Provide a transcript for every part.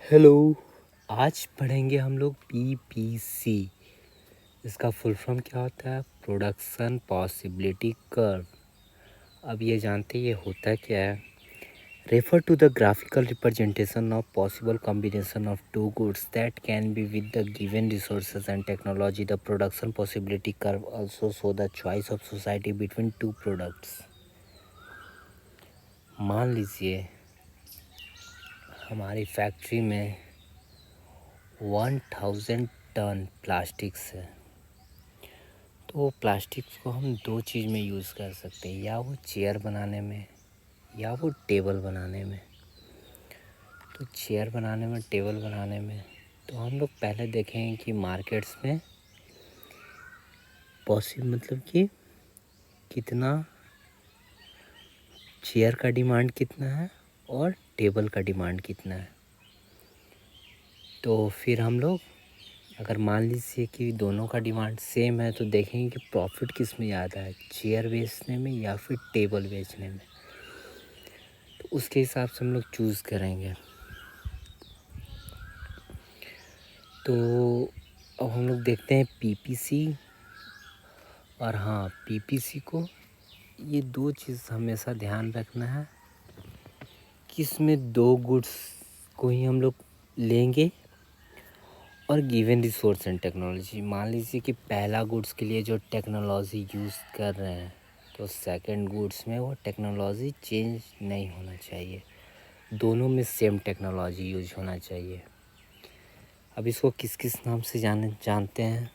Hello. आज पढ़ेंगे हम लोग पीपीसी। इसका फुल फॉर्म क्या होता है? Production possibility curve. अब ये जानते हैं ये होता क्या है? Refer to the graphical representation of possible combination of two goods that can be with the given resources and technology. The production possibility curve also show the choice of society between two products. मान लीजिए हमारी factory में 1000 ton plastics है, तो plastics को हम दो चीज़ में यूज़ कर सकते हैं, या वो चेयर बनाने में या वो टेबल बनाने में। तो चेयर बनाने में, टेबल बनाने में तो हम लोग पहले देखेंगे कि मार्केट्स में मतलब कि कितना चेयर का डिमांड कितना है और टेबल का डिमांड कितना है। तो फिर हम लोग अगर मान लीजिए कि दोनों का डिमांड सेम है तो देखेंगे कि प्रॉफिट किस में ज़्यादा है, चेयर बेचने में या फिर टेबल बेचने में। तो उसके हिसाब से हम लोग चूज़ करेंगे। तो अब हम लोग देखते हैं पीपीसी। और हाँ, पीपीसी को ये दो चीज़ हमेशा ध्यान रखना है कि इसमें दो गुड्स को ही हम लोग लेंगे और गिवन रिसोर्स एंड टेक्नोलॉजी। मान लीजिए कि पहला गुड्स के लिए जो टेक्नोलॉजी यूज़ कर रहे हैं तो सेकंड गुड्स में वो टेक्नोलॉजी चेंज नहीं होना चाहिए, दोनों में सेम टेक्नोलॉजी यूज होना चाहिए। अब इसको किस किस नाम से जानते हैं?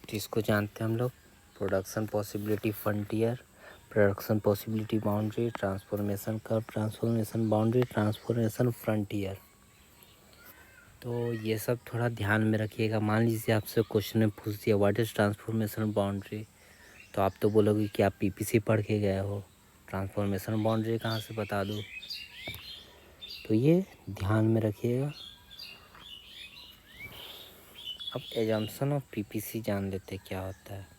तो इसको जानते हैं हम लोग production possibility frontier, production possibility boundary, transformation curve, transformation boundary, transformation frontier. तो ये सब थोड़ा ध्यान में रखिएगा। मान लीजिए आपसे क्वेश्चन में पूछ दिया व्हाट इज़ ट्रांसफॉर्मेशन बाउंड्री, तो आप तो बोलोगे कि आप पीपीसी पढ़ के गए हो, ट्रांसफॉर्मेशन बाउंड्री कहाँ से बता दूँ। तो ये ध्यान में रखिएगा। अब एजम्पशन ऑफ पीपीसी जान लेते क्या होता है।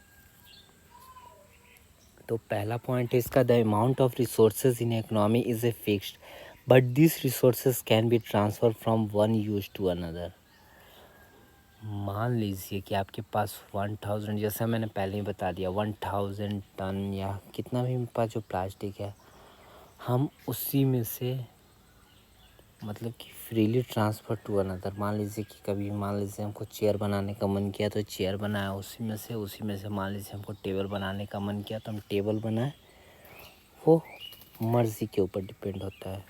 तो पहला पॉइंट है इसका, the amount of resources in economy is a fixed but this resources can be transfer from one use to another. मान लीजिए कि आपके पास 1000, जैसा मैंने पहले ही बता दिया, 1000 टन या कितना भी मेरे पास जो प्लास्टिक है, हम उसी में से मतलब कि फ्रीली ट्रांसफ़र टू अनदर। मान लीजिए कि कभी मान लीजिए हमको चेयर बनाने का मन किया तो चेयर बनाया उसी में से मान लीजिए हमको टेबल बनाने का मन किया तो हम टेबल बनाए। वो मर्ज़ी के ऊपर डिपेंड होता है।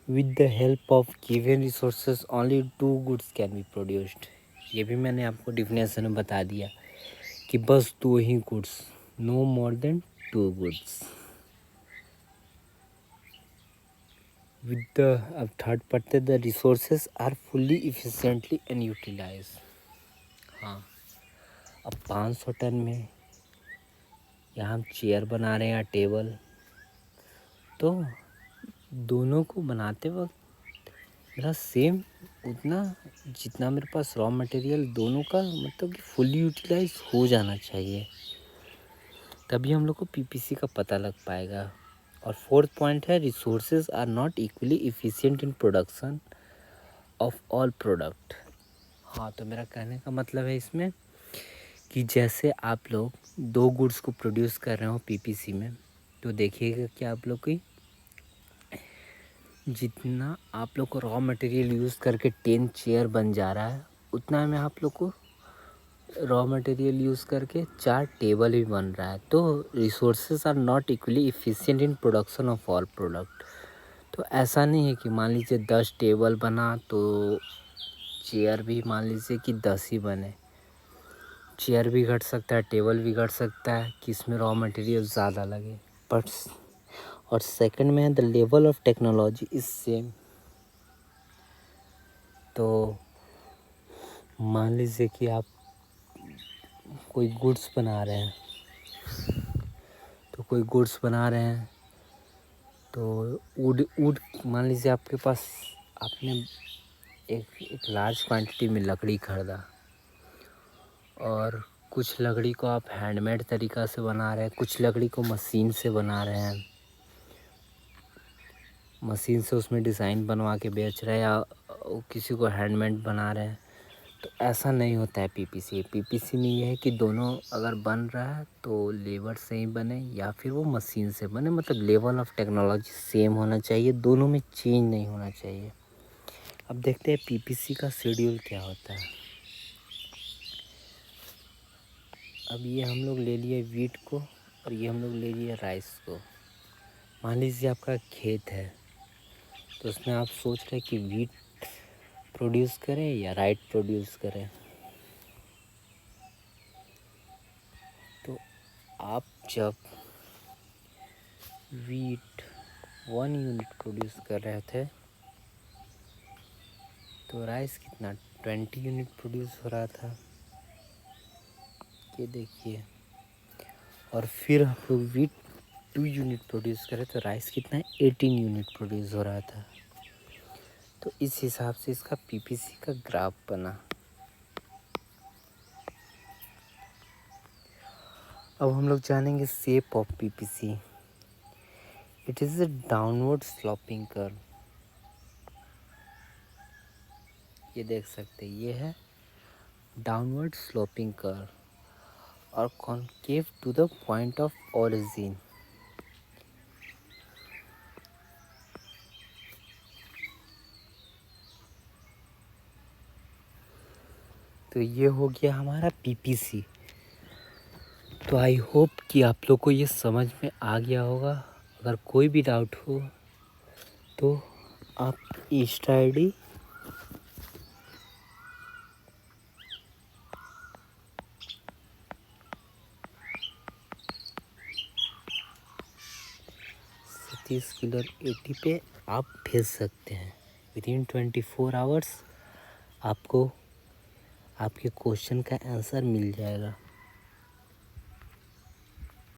With the help of given resources only two goods can be produced. ये भी मैंने आपको डिफिनेशन में बता दिया कि बस दो ही goods, no more than two goods. With the अब थर्ड पढ़ते, the resources are fully efficiently and utilise. हाँ, अब 500 टन में या हम चेयर बना रहे हैं या टेबल, तो दोनों को बनाते वक्त मेरा सेम उतना जितना मेरे पास रॉ मटेरियल, दोनों का मतलब कि फुल्ली यूटिलाइज हो जाना चाहिए, तभी हम लोग को पीपीसी का पता लग पाएगा। और फोर्थ पॉइंट है, resources are not equally efficient in production of all product. हाँ, तो मेरा कहने का मतलब है इसमें कि जैसे आप लोग दो गुड्स को प्रोड्यूस कर रहे हो पीपीसी में, तो देखिएगा कि आप लोग की जितना आप लोग को रॉ मटेरियल यूज़ करके 10 चेयर बन जा रहा है, उतना में आप लोग को रॉ मटेरियल यूज़ करके 4 टेबल भी बन रहा है। तो resources are not equally efficient in production of all product. तो ऐसा नहीं है कि मान लीजिए 10 टेबल बना तो चेयर भी मान लीजिए कि 10 ही बने। चेयर भी घट सकता है, टेबल भी घट सकता है कि इसमें रॉ मटेरियल ज़्यादा लगे। बट और सेकंड में है, the level of technology is same. तो मान लीजिए कि आप कोई गुड्स बना रहे हैं, तो वुड मान लीजिए आपके पास, आपने एक लार्ज क्वांटिटी में लकड़ी खरीदा और कुछ लकड़ी को आप हैंडमेड तरीक़ा से बना रहे हैं, कुछ लकड़ी को मशीन से बना रहे हैं। मशीन से उसमें डिज़ाइन बनवा के बेच रहे हैं या किसी को हैंडमेड बना रहे हैं। तो ऐसा नहीं होता है पीपीसी। पीपीसी में ये है कि दोनों अगर बन रहा है तो लेबर से ही बने या फिर वो मशीन से बने, मतलब लेवल ऑफ टेक्नोलॉजी सेम होना चाहिए, दोनों में चेंज नहीं होना चाहिए। अब देखते हैं पीपीसी का शेड्यूल क्या होता है। अब ये हम लोग ले लिए वीट को और ये हम लोग ले लिए राइस को। मान लीजिए आपका खेत है तो उसमें आप सोच रहे हैं कि वीट प्रोड्यूस करें या राइस प्रोड्यूस करें। तो आप जब वीट 1 यूनिट प्रोड्यूस कर रहे थे तो राइस कितना 20 यूनिट प्रोड्यूस हो रहा था, ये देखिए। और फिर हम लोग वीट 2 यूनिट प्रोड्यूस करें तो राइस कितना 18 यूनिट प्रोड्यूस हो रहा था। तो इस हिसाब से इसका पीपीसी का ग्राफ बना। अब हम लोग जानेंगे shape of PPC. It is a downward sloping curve. ये देख सकते हैं, ये है डाउनवर्ड स्लोपिंग कर्व और concave to the point of origin. तो ये हो गया हमारा पीपीसी। तो आई होप कि आप लोग को ये समझ में आ गया होगा। अगर कोई भी डाउट हो तो आप इंस्टा ID सतीश किलर 80 पे आप भेज सकते हैं। विदिन 24 आवर्स आपको आपके क्वेश्चन का आंसर मिल जाएगा।